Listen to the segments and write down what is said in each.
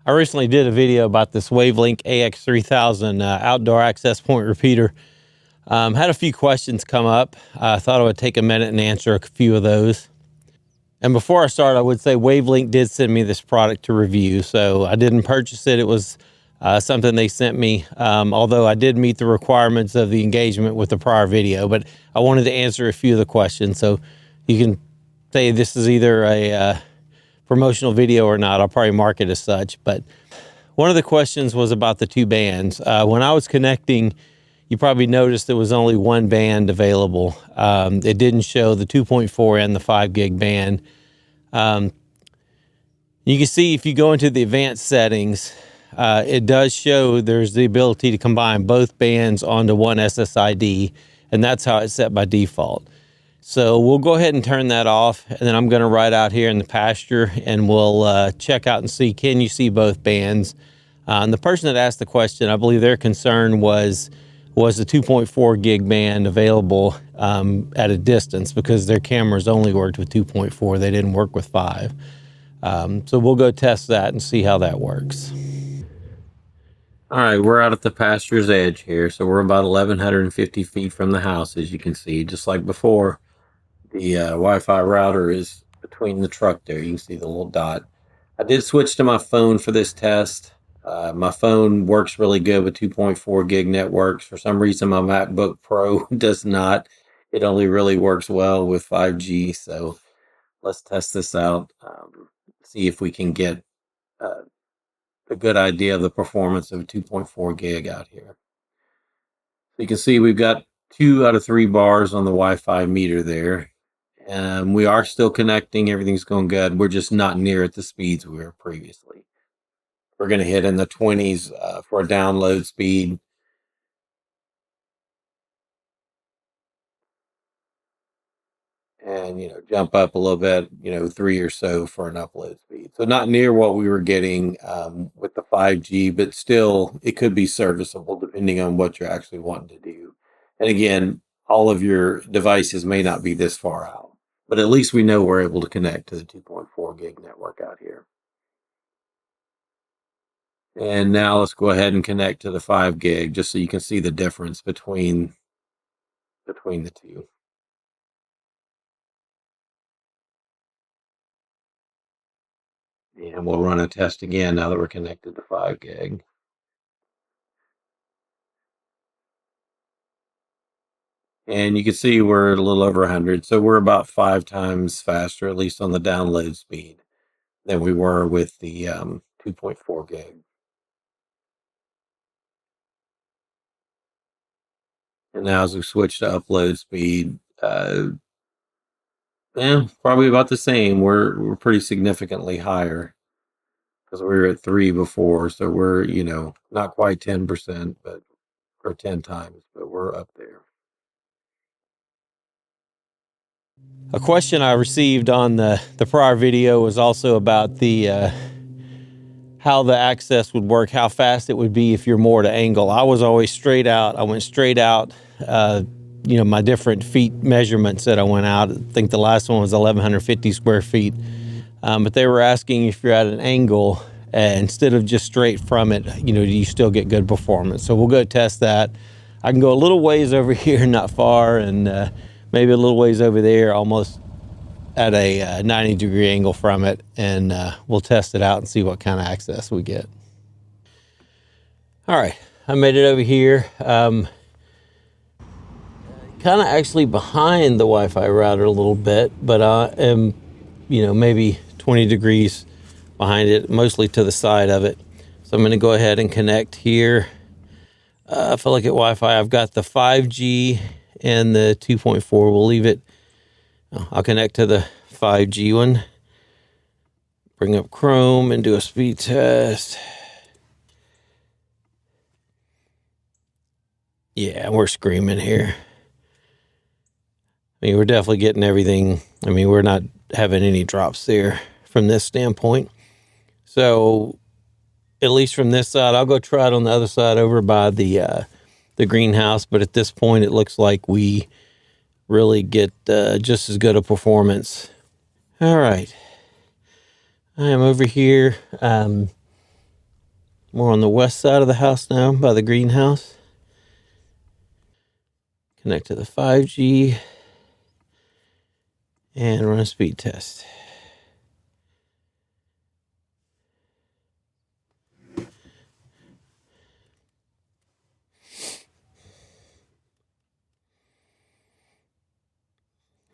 I recently did a video about this WaveLink AX3000 outdoor access point repeater. Had a few questions come up. I thought I would take a minute and answer a few of those. And before I start, I would say WaveLink did send me this product to review, so I didn't purchase it. It was something they sent me, although I did meet the requirements of the engagement with the prior video, but I wanted to answer a few of the questions. So you can say this is either a promotional video or not. I'll probably mark it as such. But one of the questions was about the two bands. When I was connecting, you probably noticed there was only one band available. It didn't show the 2.4 and the 5 gig band. You can see if you go into the advanced settings, it does show there's the ability to combine both bands onto one SSID, and that's how it's set by default. So we'll go ahead and turn that off, and then I'm going to ride out here in the pasture, and we'll check out and see, can you see both bands? And the person that asked the question, I believe their concern was the 2.4 gig band available at a distance, because their cameras only worked with 2.4. They didn't work with 5. So we'll go test that and see how that works. All right, we're out at the pasture's edge here. So we're about 1,150 feet from the house, as you can see, just like before. The Wi-Fi router is between the truck there. You can see the little dot. I did switch to my phone for this test. My phone works really good with 2.4 gig networks. For some reason, my MacBook Pro does not. It only really works well with 5G. So let's test this out. See if we can get a good idea of the performance of 2.4 gig out here. So you can see we've got 2 out of 3 bars on the Wi-Fi meter there. And we are still connecting. Everything's going good. We're just not near at the speeds we were previously. We're going to hit in the 20s for a download speed. And, jump up a little bit, 3 or so for an upload speed. So not near what we were getting with the 5G, but still it could be serviceable depending on what you're actually wanting to do. And again, all of your devices may not be this far out, but at least we know we're able to connect to the 2.4 gig network out here. And now let's go ahead and connect to the 5 gig just so you can see the difference between the two. And we'll run a test again now that we're connected to 5 gig. And you can see we're at a little over 100. So we're about 5 times faster, at least on the download speed, than we were with the 2.4 gig. And now as we switch to upload speed, probably about the same. We're pretty significantly higher, because we were at 3 before. So we're, not quite 10%, or 10 times, but we're up there. A question I received on the prior video was also about the how the access would work, how fast it would be if you're more to angle. I was always straight out. I went straight out. My different feet measurements that I went out. I think the last one was 1,150 square feet. But they were asking if you're at an angle, instead of just straight from it, do you still get good performance? So we'll go test that. I can go a little ways over here, not far, and maybe a little ways over there, almost at a 90-degree angle from it, and we'll test it out and see what kind of access we get. All right, I made it over here. Kind of actually behind the Wi-Fi router a little bit, but I am, maybe 20 degrees behind it, mostly to the side of it. So I'm going to go ahead and connect here. If I look at Wi-Fi, I've got the 5G and the 2.4. We'll leave it. I'll connect to the 5G one. Bring up Chrome and do a speed test. Yeah, we're screaming here. I mean, we're definitely getting everything. I mean, we're not having any drops there from this standpoint. So at least from this side, I'll go try it on the other side over by the greenhouse. But at this point, it looks like we really get just as good a performance. All right. I am over here. More on the west side of the house now by the greenhouse. Connect to the 5G and run a speed test.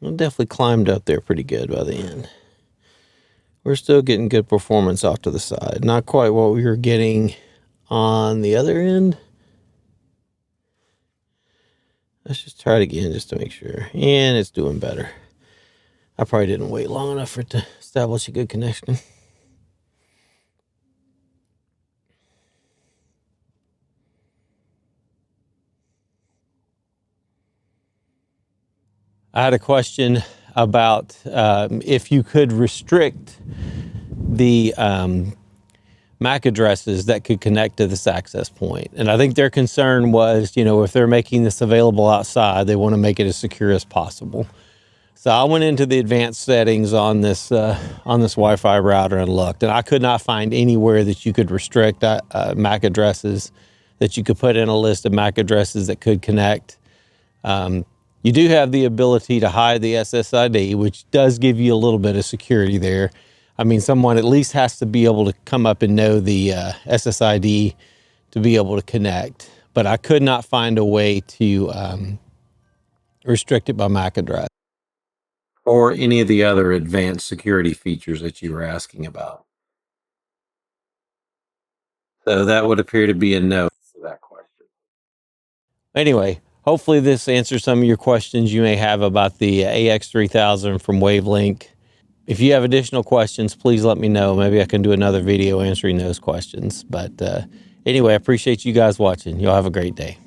It definitely climbed up there pretty good by the end. We're still getting good performance off to the side. Not quite what we were getting on the other end. Let's just try it again just to make sure. And it's doing better. I probably didn't wait long enough for it to establish a good connection. I had a question about if you could restrict the MAC addresses that could connect to this access point. And I think their concern was, you know, if they're making this available outside, they want to make it as secure as possible. So I went into the advanced settings on this Wi-Fi router and looked, and I could not find anywhere that you could restrict MAC addresses, that you could put in a list of MAC addresses that could connect. You do have the ability to hide the SSID, which does give you a little bit of security there. I mean, someone at least has to be able to come up and know the SSID to be able to connect. But I could not find a way to restrict it by MAC address or any of the other advanced security features that you were asking about. So that would appear to be a no for that question. Anyway, hopefully this answers some of your questions you may have about the AX3000 from WaveLink. If you have additional questions, please let me know. Maybe I can do another video answering those questions. But anyway, I appreciate you guys watching. Y'all have a great day.